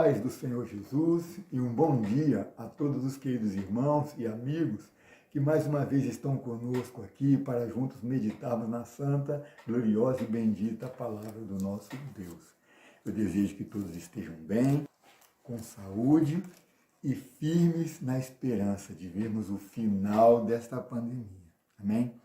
paz do Senhor Jesus e um bom dia a todos os queridos irmãos e amigos que mais uma vez estão conosco aqui para juntos meditarmos na santa, gloriosa e bendita palavra do nosso Deus. Eu desejo que todos estejam bem, com saúde e firmes na esperança de vermos o final desta pandemia. Amém?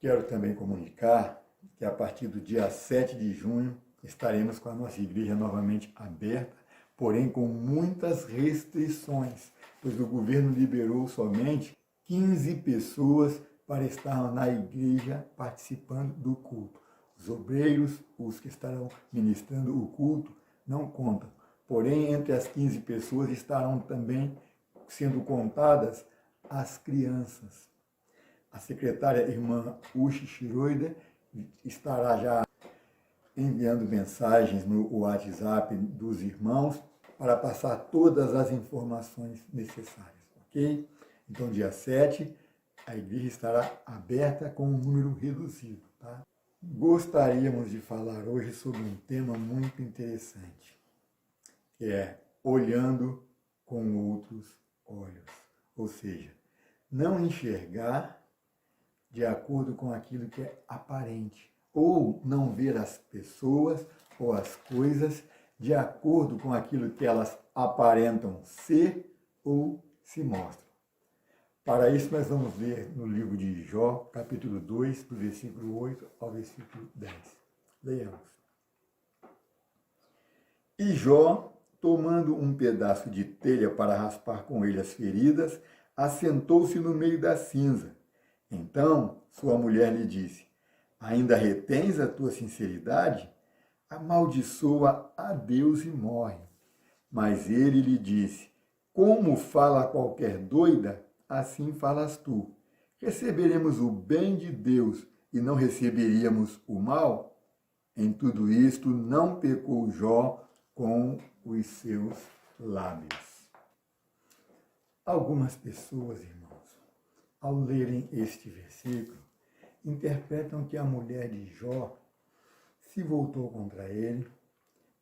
Quero também comunicar que a partir do dia 7 de junho estaremos com a nossa igreja novamente aberta, porém com muitas restrições, pois o governo liberou somente 15 pessoas para estar na igreja participando do culto. Os obreiros, os que estarão ministrando o culto, não contam. Porém, entre as 15 pessoas estarão também sendo contadas as crianças. A secretária irmã Uchi Shiroida estará já enviando mensagens no WhatsApp dos irmãos para passar todas as informações necessárias, ok? Então, dia 7, a igreja estará aberta com um número reduzido, tá? Gostaríamos de falar hoje sobre um tema muito interessante, que é olhando com outros olhos, ou seja, não enxergar de acordo com aquilo que é aparente, ou não ver as pessoas ou as coisas de acordo com aquilo que elas aparentam ser ou se mostram. Para isso, nós vamos ler no livro de Jó, capítulo 2, do versículo 8 ao versículo 10. Leiamos. E Jó, tomando um pedaço de telha para raspar com ele as feridas, assentou-se no meio da cinza. Então, sua mulher lhe disse: ainda retens a tua sinceridade? Amaldiçoa a Deus e morre. Mas ele lhe disse: como fala qualquer doida, assim falas tu. Receberemos o bem de Deus e não receberíamos o mal? Em tudo isto não pecou Jó com os seus lábios. Algumas pessoas, irmãos, ao lerem este versículo, interpretam que a mulher de Jó se voltou contra ele,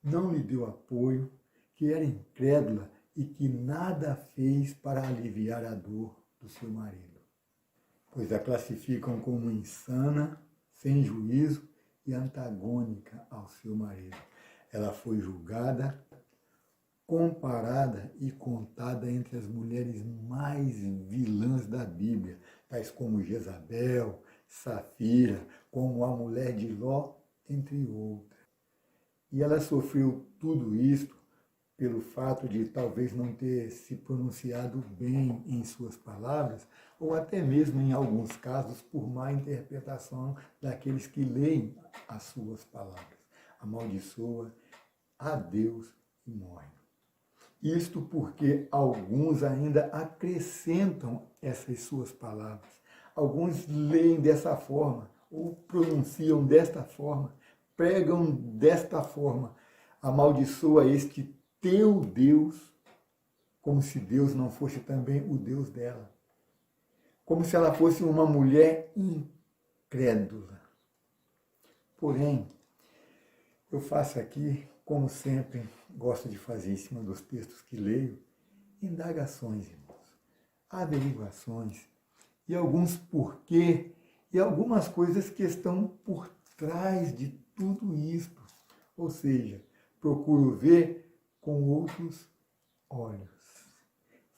não lhe deu apoio, que era incrédula e que nada fez para aliviar a dor do seu marido, pois a classificam como insana, sem juízo e antagônica ao seu marido. Ela foi julgada, comparada e contada entre as mulheres mais vilãs da Bíblia, tais como Jezabel, Safira, como a mulher de Ló, entre outras. E ela sofreu tudo isto pelo fato de talvez não ter se pronunciado bem em suas palavras, ou até mesmo, em alguns casos, por má interpretação daqueles que leem as suas palavras. Amaldiçoa a Deus e morre. Isto porque alguns ainda acrescentam essas suas palavras. Alguns leem dessa forma, ou pronunciam desta forma, pregam desta forma. Amaldiçoa este teu Deus, como se Deus não fosse também o Deus dela. Como se ela fosse uma mulher incrédula. Porém, eu faço aqui, como sempre gosto de fazer em cima dos textos que leio, indagações, irmãos, averiguações, e alguns porquê, e algumas coisas que estão por trás de tudo isto. Ou seja, procuro ver com outros olhos.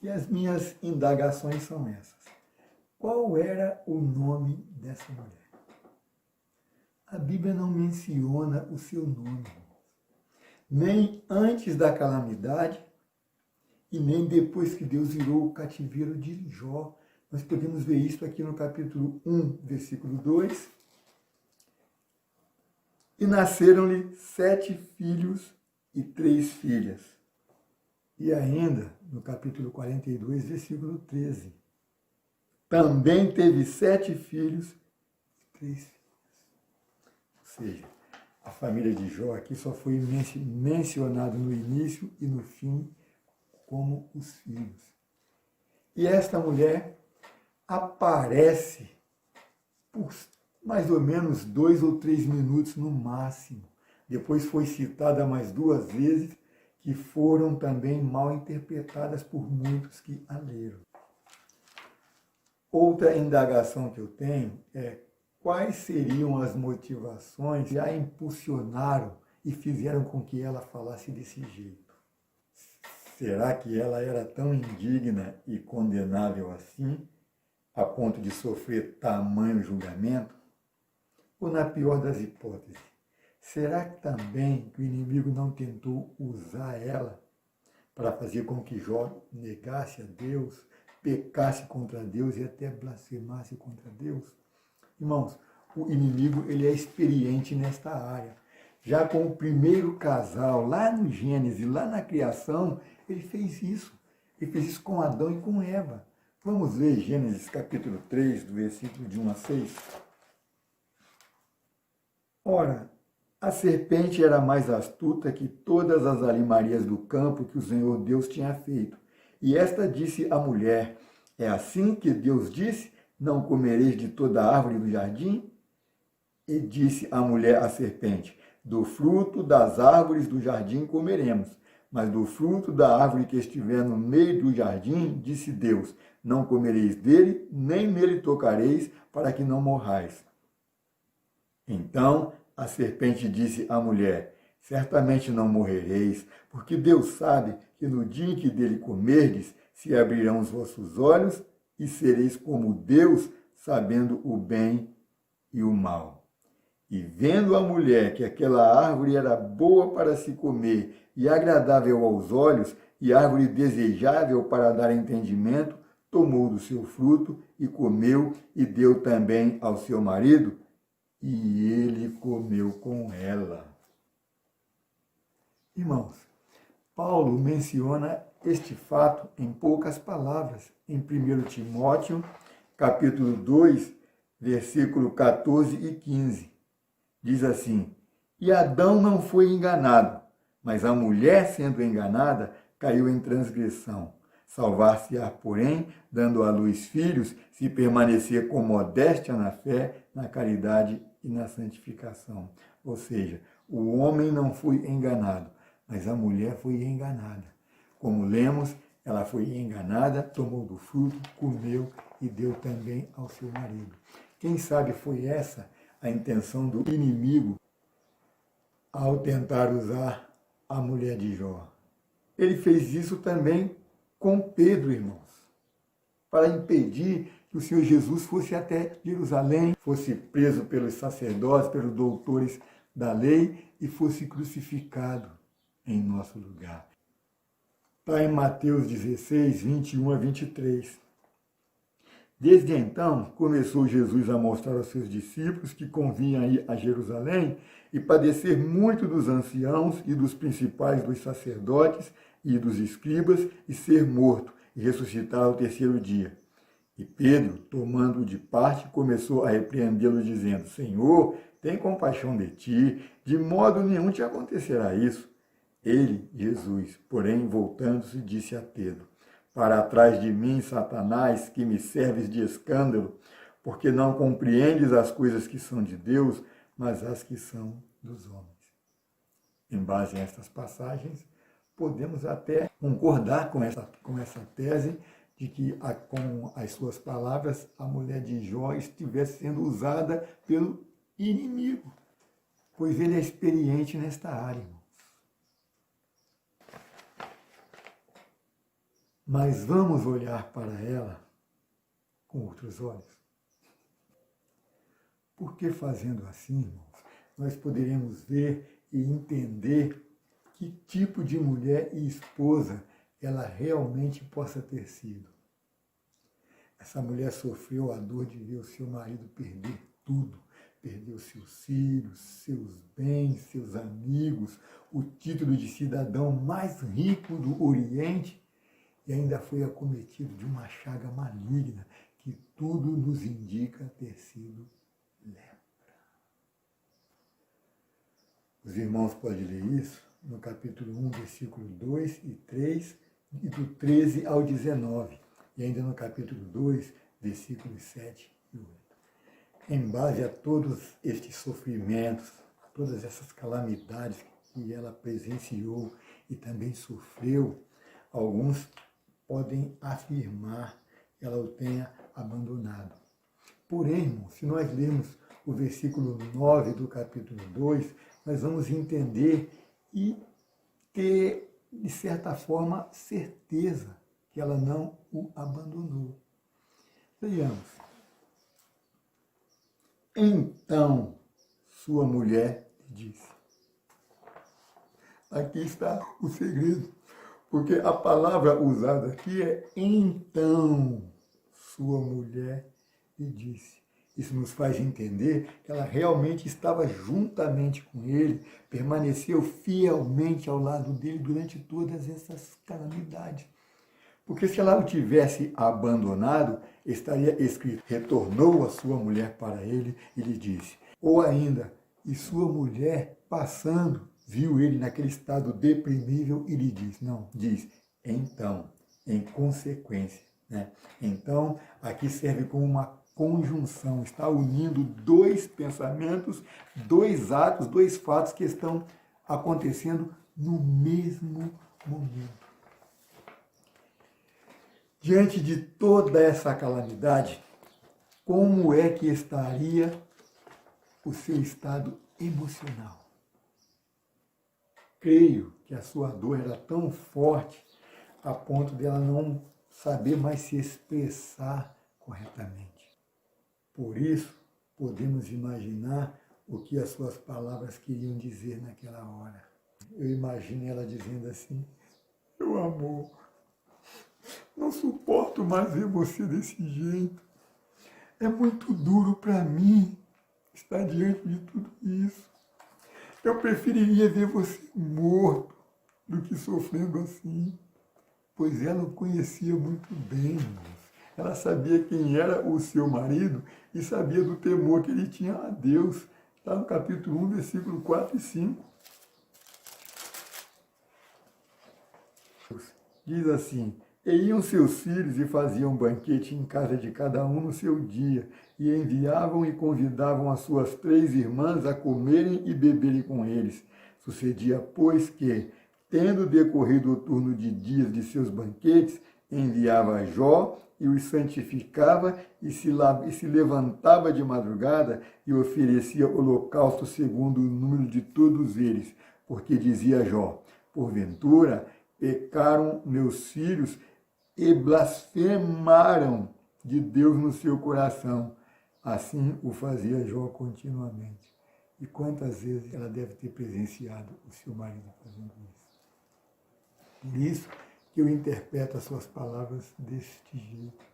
E as minhas indagações são essas. Qual era o nome dessa mulher? A Bíblia não menciona o seu nome, nem antes da calamidade e nem depois que Deus virou o cativeiro de Jó. Nós podemos ver isso aqui no capítulo 1, versículo 2. E nasceram-lhe 7 filhos e 3 filhas. E ainda, no capítulo 42, versículo 13. Também teve 7 filhos e 3 filhas. Ou seja, a família de Jó aqui só foi mencionada no início e no fim como os filhos. E esta mulher aparece por mais ou menos 2 ou 3 minutos no máximo. Depois foi citada mais 2 vezes, que foram também mal interpretadas por muitos que a leram. Outra indagação que eu tenho é quais seriam as motivações que a impulsionaram e fizeram com que ela falasse desse jeito. Será que ela era tão indigna e condenável assim, a ponto de sofrer tamanho julgamento? Ou, na pior das hipóteses, será que também o inimigo não tentou usar ela para fazer com que Jó negasse a Deus, pecasse contra Deus e até blasfemasse contra Deus? Irmãos, o inimigo ele é experiente nesta área. Já com o primeiro casal, lá no Gênesis, lá na criação, ele fez isso. Ele fez isso com Adão e com Eva. Vamos ler Gênesis capítulo 3, do versículo de 1 a 6. Ora, a serpente era mais astuta que todas as alimarias do campo que o Senhor Deus tinha feito. E esta disse à mulher: é assim que Deus disse, não comereis de toda a árvore do jardim? E disse a mulher à serpente: do fruto das árvores do jardim comeremos, mas do fruto da árvore que estiver no meio do jardim, disse Deus, não comereis dele, nem nele tocareis, para que não morrais. Então a serpente disse à mulher: certamente não morrereis, porque Deus sabe que no dia em que dele comerdes, se abrirão os vossos olhos e sereis como Deus, sabendo o bem e o mal. E vendo a mulher que aquela árvore era boa para se comer e agradável aos olhos, e árvore desejável para dar entendimento, tomou do seu fruto e comeu, e deu também ao seu marido, e ele comeu com ela. Irmãos, Paulo menciona este fato em poucas palavras, em 1 Timóteo, capítulo 2, versículo 14 e 15. Diz assim: e Adão não foi enganado, mas a mulher, sendo enganada, caiu em transgressão. Salvar-se-á, porém, dando à luz filhos, se permanecer com modéstia na fé, na caridade e na santificação. Ou seja, o homem não foi enganado, mas a mulher foi enganada. Como lemos, ela foi enganada, tomou do fruto, comeu e deu também ao seu marido. Quem sabe foi essa a intenção do inimigo ao tentar usar a mulher de Jó. Ele fez isso também com Pedro, irmãos, para impedir que o Senhor Jesus fosse até Jerusalém, fosse preso pelos sacerdotes, pelos doutores da lei e fosse crucificado em nosso lugar. Está em Mateus 16, 21 a 23. Desde então, começou Jesus a mostrar aos seus discípulos que convinha ir a Jerusalém e padecer muito dos anciãos e dos principais dos sacerdotes e dos escribas e ser morto e ressuscitar ao terceiro dia. E Pedro, tomando-o de parte, começou a repreendê-lo, dizendo: Senhor, tem compaixão de ti, de modo nenhum te acontecerá isso. Ele, Jesus, porém, voltando-se, disse a Pedro: para trás de mim, Satanás, que me serves de escândalo, porque não compreendes as coisas que são de Deus, mas as que são dos homens. Em base a estas passagens, podemos até concordar com essa tese de que, com as suas palavras, a mulher de Jó estivesse sendo usada pelo inimigo, pois ele é experiente nesta área, irmãos. Mas vamos olhar para ela com outros olhos. Porque fazendo assim, irmãos, nós poderemos ver e entender que tipo de mulher e esposa ela realmente possa ter sido. Essa mulher sofreu a dor de ver o seu marido perder tudo. Perdeu seus filhos, seus bens, seus amigos, o título de cidadão mais rico do Oriente, e ainda foi acometido de uma chaga maligna, que tudo nos indica ter sido lepra. Os irmãos podem ler isso no capítulo 1, versículo 2 e 3, e do 13 ao 19, e ainda no capítulo 2, versículos 7 e 8. Em base a todos estes sofrimentos, a todas essas calamidades que ela presenciou e também sofreu, alguns podem afirmar que ela o tenha abandonado. Porém, irmão, se nós lermos o versículo 9 do capítulo 2, nós vamos entender e ter, de certa forma, certeza que ela não o abandonou. Vejamos. Então, sua mulher lhe disse. Aqui está o segredo, porque a palavra usada aqui é então, sua mulher lhe disse. Isso nos faz entender que ela realmente estava juntamente com ele, permaneceu fielmente ao lado dele durante todas essas calamidades. Porque se ela o tivesse abandonado, estaria escrito, retornou a sua mulher para ele e lhe disse. Ou ainda, e sua mulher, passando, viu ele naquele estado deprimível e lhe disse. Não, diz, então, em consequência. Né? Então, aqui serve como uma conjunção, está unindo dois pensamentos, dois atos, dois fatos que estão acontecendo no mesmo momento. Diante de toda essa calamidade, como é que estaria o seu estado emocional? Creio que a sua dor era tão forte a ponto de ela não saber mais se expressar corretamente. Por isso, podemos imaginar o que as suas palavras queriam dizer naquela hora. Eu imagino ela dizendo assim, meu amor, não suporto mais ver você desse jeito. É muito duro para mim estar diante de tudo isso. Eu preferiria ver você morto do que sofrendo assim. Pois ela o conhecia muito bem, irmãos. Ela sabia quem era o seu marido e sabia do temor que ele tinha a Deus. Está no capítulo 1, versículo 4 e 5. Diz assim, e iam seus filhos e faziam banquete em casa de cada um no seu dia, e enviavam e convidavam as suas 3 irmãs a comerem e beberem com eles. Sucedia, pois, que, tendo decorrido o turno de dias de seus banquetes, enviava Jó e os santificava e se levantava de madrugada e oferecia holocausto segundo o número de todos eles, porque dizia Jó, porventura pecaram meus filhos e blasfemaram de Deus no seu coração. Assim o fazia Jó continuamente. E quantas vezes ela deve ter presenciado o seu marido fazendo isso? Por isso que eu interpreto as suas palavras deste jeito.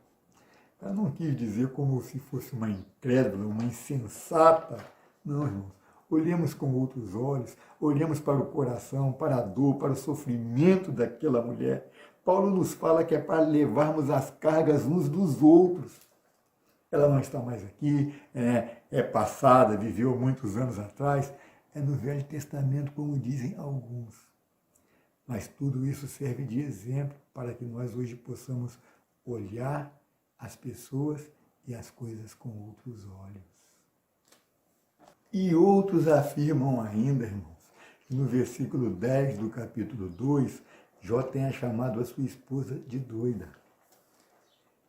Ela não quis dizer como se fosse uma incrédula, uma insensata. Não, irmãos. Olhemos com outros olhos, olhemos para o coração, para a dor, para o sofrimento daquela mulher. Paulo nos fala que é para levarmos as cargas uns dos outros. Ela não está mais aqui, é passada, viveu muitos anos atrás. É no Velho Testamento, como dizem alguns. Mas tudo isso serve de exemplo para que nós hoje possamos olhar as pessoas e as coisas com outros olhos. E outros afirmam ainda, irmãos, que no versículo 10 do capítulo 2, Jó tenha chamado a sua esposa de doida.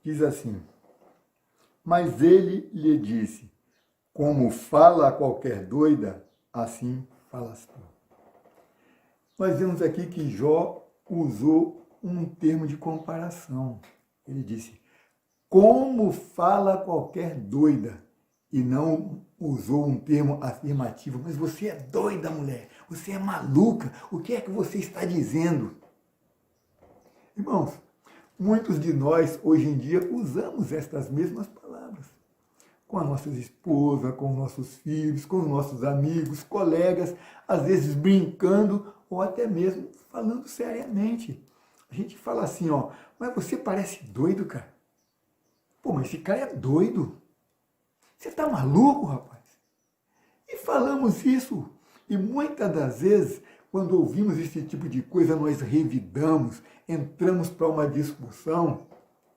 Diz assim, mas ele lhe disse, como fala qualquer doida, assim falas tu. Nós vemos aqui que Jó usou um termo de comparação. Ele disse, como fala qualquer doida, e não usou um termo afirmativo, mas você é doida, mulher, você é maluca, o que é que você está dizendo? Irmãos, muitos de nós, hoje em dia, usamos estas mesmas palavras. Com as nossas esposas, com nossos filhos, com os nossos amigos, colegas, às vezes brincando ou até mesmo falando seriamente. A gente fala assim, ó, mas você parece doido, cara. Pô, mas esse cara é doido. Você tá maluco, rapaz? E falamos isso. E muitas das vezes, quando ouvimos esse tipo de coisa, nós revidamos, entramos para uma discussão.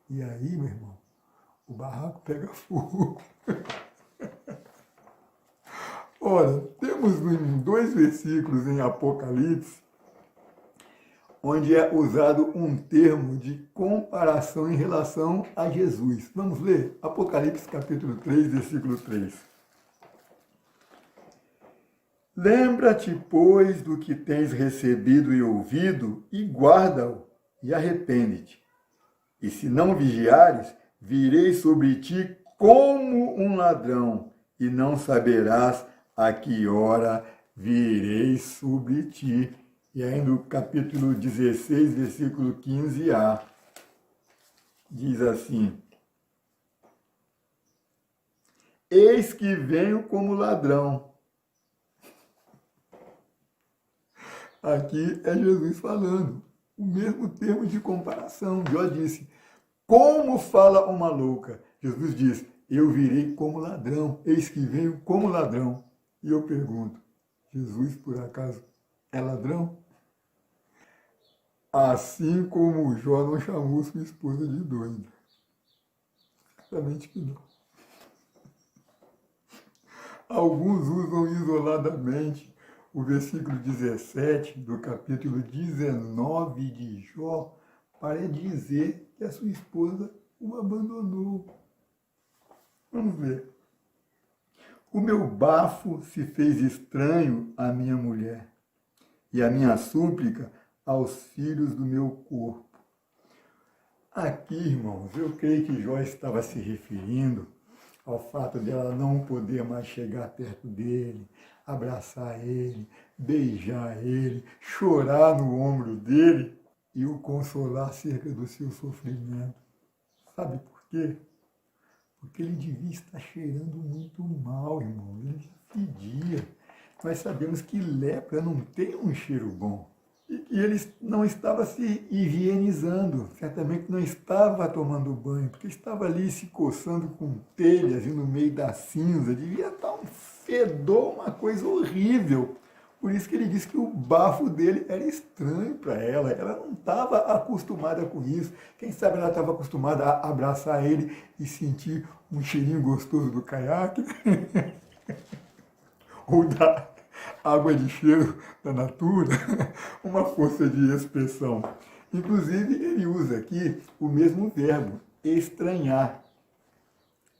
E aí, meu irmão, o barraco pega fogo. Ora, temos 2 versículos em Apocalipse onde é usado um termo de comparação em relação a Jesus. Vamos ler Apocalipse capítulo 3, versículo 3. Lembra-te, pois, do que tens recebido e ouvido, e guarda-o, e arrepende-te. E se não vigiares, virei sobre ti como um ladrão, e não saberás a que hora virei sobre ti. E aí no capítulo 16, versículo 15a, diz assim: Eis que venho como ladrão. Aqui é Jesus falando, o mesmo termo de comparação. Jó disse, como fala uma louca? Jesus diz, eu virei como ladrão, eis que venho como ladrão. E eu pergunto, Jesus por acaso é ladrão? Assim como Jó não chamou sua esposa de doida. Certamente que não. Alguns usam isoladamente o versículo 17 do capítulo 19 de Jó para dizer que a sua esposa o abandonou. Vamos ver. O meu bafo se fez estranho à minha mulher, e a minha súplica aos filhos do meu corpo. Aqui, irmãos, eu creio que Jó estava se referindo ao fato dela não poder mais chegar perto dele, abraçar ele, beijar ele, chorar no ombro dele e o consolar acerca do seu sofrimento. Sabe por quê? Porque ele devia estar cheirando muito mal, irmão. Ele fedia. Nós sabemos que lepra não tem um cheiro bom. E ele não estava se higienizando, certamente não estava tomando banho, porque estava ali se coçando com telhas e no meio da cinza, devia estar um fedor, uma coisa horrível. Por isso que ele disse que o bafo dele era estranho para ela não estava acostumada com isso. Quem sabe ela estava acostumada a abraçar ele e sentir um cheirinho gostoso do caiaque, ou da água de cheiro da natura, uma força de expressão. Inclusive, ele usa aqui o mesmo verbo, estranhar,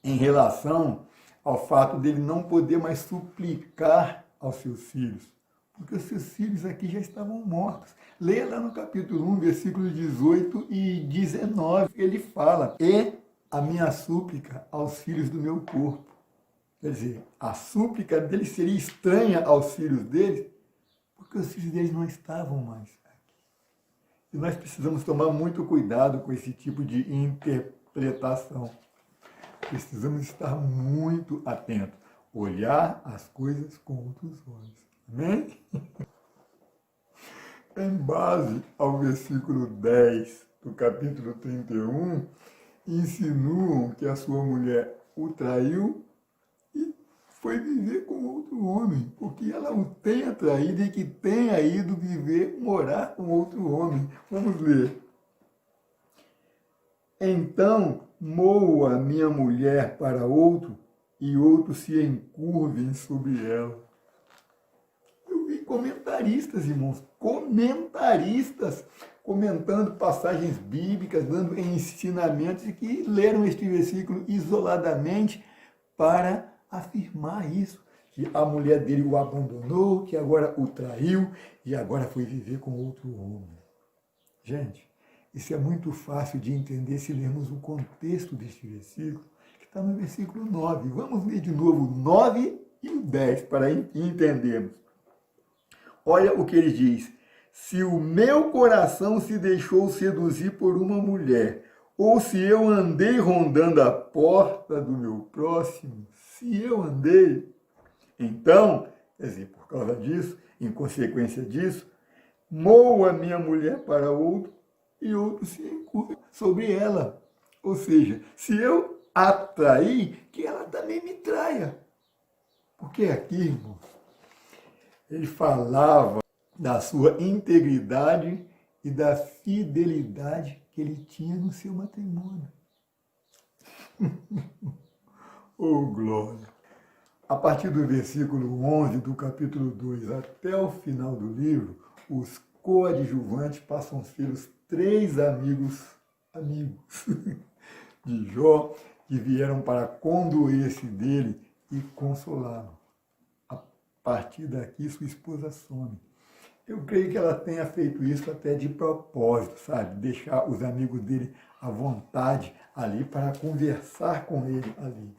em relação ao fato dele não poder mais suplicar aos seus filhos, porque os seus filhos aqui já estavam mortos. Leia lá no capítulo 1, versículos 18 e 19, ele fala, e a minha súplica aos filhos do meu corpo. Quer dizer, a súplica dele seria estranha aos filhos deles, porque os filhos deles não estavam mais aqui. E nós precisamos tomar muito cuidado com esse tipo de interpretação. Precisamos estar muito atentos, olhar as coisas com outros olhos. Amém? Em base ao versículo 10 do capítulo 31, insinuam que a sua mulher o traiu foi viver com outro homem, porque ela o tenha traído e que tenha ido viver, morar com outro homem. Vamos ler. Então, moa minha mulher para outro, e outros se encurvem sobre ela. Eu vi comentaristas, irmãos, comentando passagens bíblicas, dando ensinamentos, e que leram este versículo isoladamente para afirmar isso, que a mulher dele o abandonou, que agora o traiu e agora foi viver com outro homem. Gente, isso é muito fácil de entender se lermos o contexto deste versículo, que está no versículo 9. Vamos ler de novo o 9 e o 10 para entendermos. Olha o que ele diz. Se o meu coração se deixou seduzir por uma mulher, ou se eu andei rondando a porta do meu próximo, se eu andei, então, quer dizer, por causa disso, em consequência disso, moa minha mulher para outro e outro se encurva sobre ela. Ou seja, se eu atrair, que ela também me traia. Porque aqui, irmãos, ele falava da sua integridade e da fidelidade que ele tinha no seu matrimônio. Oh, glória! A partir do versículo 11 do capítulo 2 até o final do livro, os coadjuvantes passam a ser os 3 amigos de Jó, que vieram para condoer-se dele e consolá-lo. A partir daqui, sua esposa some. Eu creio que ela tenha feito isso até de propósito, sabe? Deixar os amigos dele à vontade ali para conversar com ele ali.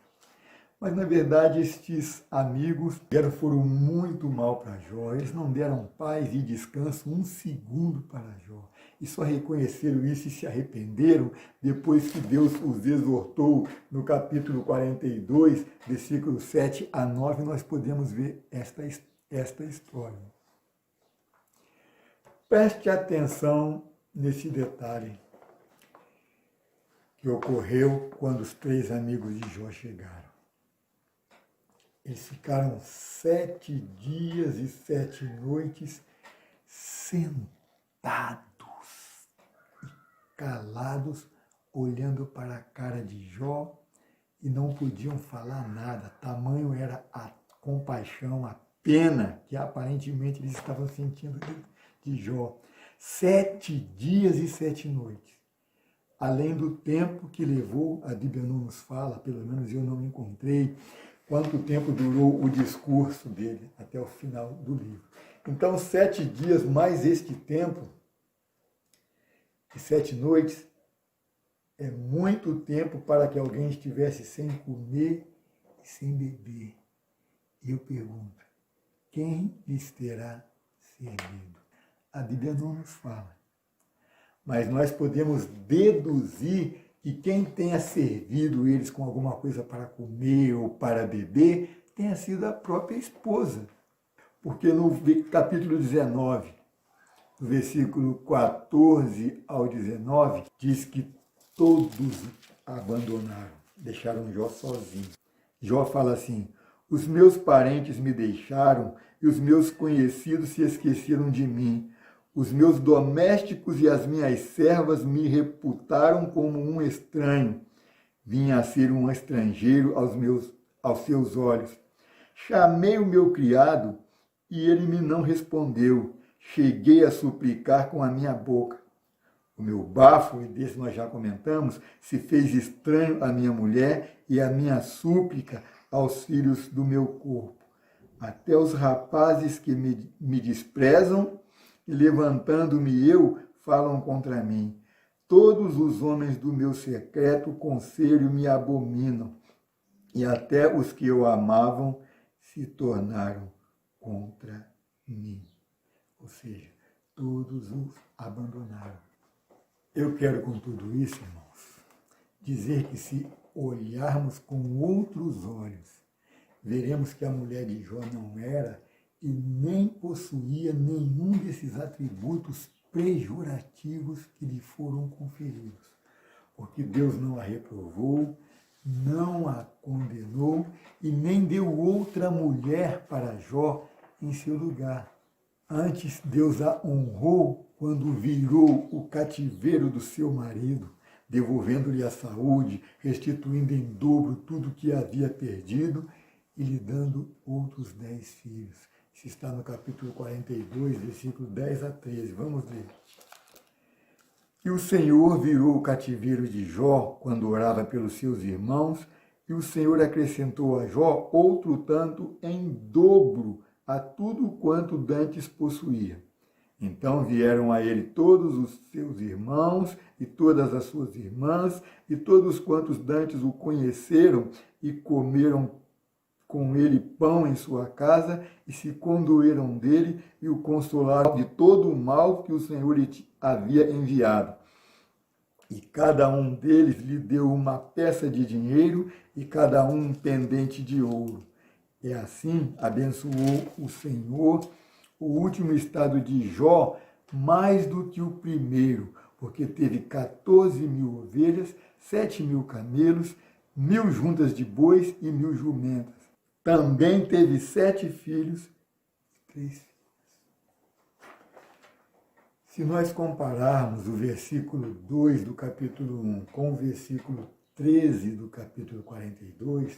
Mas, na verdade, estes amigos foram muito mal para Jó. Eles não deram paz e descanso um segundo para Jó. E só reconheceram isso e se arrependeram depois que Deus os exortou. No capítulo 42, versículos 7 a 9, nós podemos ver esta história. Preste atenção nesse detalhe que ocorreu quando os 3 amigos de Jó chegaram. Eles ficaram 7 dias e 7 noites sentados e calados, olhando para a cara de Jó e não podiam falar nada. Tamanho era a compaixão, a pena que aparentemente eles estavam sentindo de Jó. 7 dias e 7 noites. Além do tempo que levou, a Bíblia não nos fala, pelo menos eu não encontrei, quanto tempo durou o discurso dele até o final do livro. Então, 7 dias mais este tempo, e 7 noites, é muito tempo para que alguém estivesse sem comer e sem beber. E eu pergunto, quem lhes terá servido? A Bíblia não nos fala. Mas nós podemos deduzir que quem tenha servido eles com alguma coisa para comer ou para beber tenha sido a própria esposa. Porque no capítulo 19, do versículo 14 ao 19, diz que todos abandonaram, deixaram Jó sozinho. Jó fala assim, os meus parentes me deixaram e os meus conhecidos se esqueceram de mim. Os meus domésticos e as minhas servas me reputaram como um estranho. Vinha a ser um estrangeiro aos seus olhos. Chamei o meu criado e ele me não respondeu. Cheguei a suplicar com a minha boca. O meu bafo, e desse nós já comentamos, se fez estranho à minha mulher e à minha súplica aos filhos do meu corpo. Até os rapazes que me desprezam, e levantando-me eu, falam contra mim. Todos os homens do meu secreto conselho me abominam, e até os que eu amavam se tornaram contra mim. Ou seja, todos os abandonaram. Eu quero com tudo isso, irmãos, dizer que se olharmos com outros olhos, veremos que a mulher de Jó não era e nem possuía nenhum desses atributos pejorativos que lhe foram conferidos. Porque Deus não a reprovou, não a condenou e nem deu outra mulher para Jó em seu lugar. Antes, Deus a honrou quando virou o cativeiro do seu marido, devolvendo-lhe a saúde, restituindo em dobro tudo que havia perdido e lhe dando outros 10 filhos. Isso está no capítulo 42, versículo 10 a 13. Vamos ler. E o Senhor virou o cativeiro de Jó quando orava pelos seus irmãos, e o Senhor acrescentou a Jó outro tanto em dobro a tudo quanto dantes possuía. Então vieram a ele todos os seus irmãos e todas as suas irmãs, e todos quantos dantes o conheceram e comeram com ele pão em sua casa, e se condoeram dele e o consolaram de todo o mal que o Senhor lhe havia enviado. E cada um deles lhe deu uma peça de dinheiro e cada um pendente de ouro. E assim abençoou o Senhor o último estado de Jó mais do que o primeiro, porque teve 14.000 ovelhas, 7.000 camelos, 1.000 juntas de bois e 1.000 jumentas. Também teve 7 filhos e 3 filhas. Se nós compararmos o versículo 2 do capítulo 1 com o versículo 13 do capítulo 42,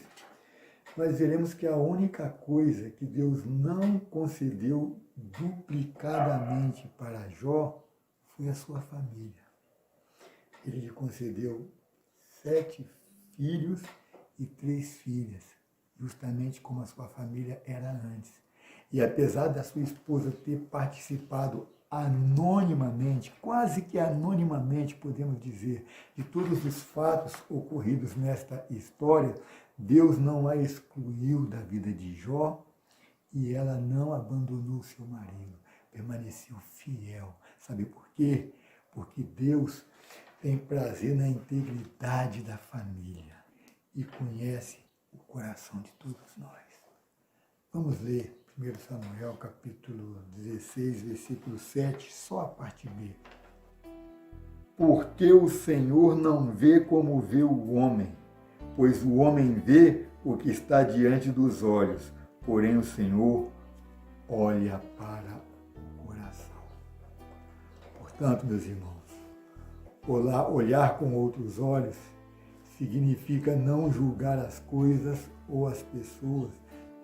nós veremos que a única coisa que Deus não concedeu duplicadamente para Jó foi a sua família. Ele lhe concedeu 7 filhos e 3 filhas, justamente como a sua família era antes. E apesar da sua esposa ter participado anonimamente, quase que anonimamente, podemos dizer, de todos os fatos ocorridos nesta história, Deus não a excluiu da vida de Jó e ela não abandonou seu marido, permaneceu fiel. Sabe por quê? Porque Deus tem prazer na integridade da família e conhece o coração de todos nós. Vamos ler 1 Samuel, capítulo 16, versículo 7, só a parte B. Porque o Senhor não vê como vê o homem, pois o homem vê o que está diante dos olhos, porém o Senhor olha para o coração. Portanto, meus irmãos, olhar com outros olhos significa não julgar as coisas ou as pessoas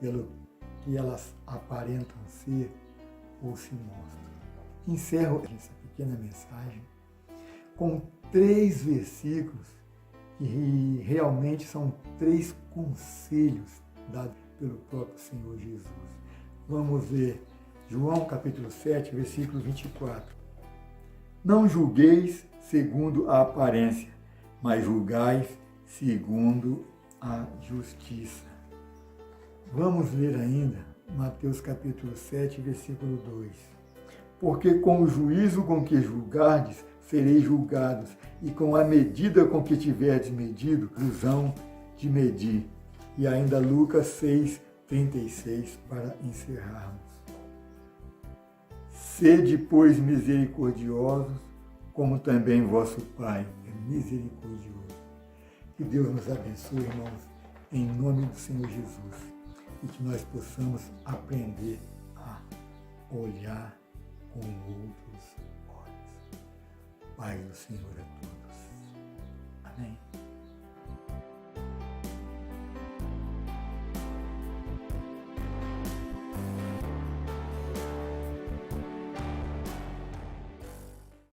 pelo que elas aparentam ser ou se mostram. Encerro essa pequena mensagem com 3 versículos que realmente são 3 conselhos dados pelo próprio Senhor Jesus. Vamos ver João capítulo 7, versículo 24. Não julgueis segundo a aparência, mas julgais segundo a justiça. Vamos ler ainda Mateus capítulo 7, versículo 2. Porque com o juízo com que julgardes, sereis julgados, e com a medida com que tiverdes medido, vos hão de medir. E ainda Lucas 6, 36, para encerrarmos. Sede, pois, misericordiosos, como também vosso Pai é misericordioso. Que Deus nos abençoe, irmãos, em nome do Senhor Jesus, e que nós possamos aprender a olhar com outros olhos. Pai do Senhor a todos. Amém.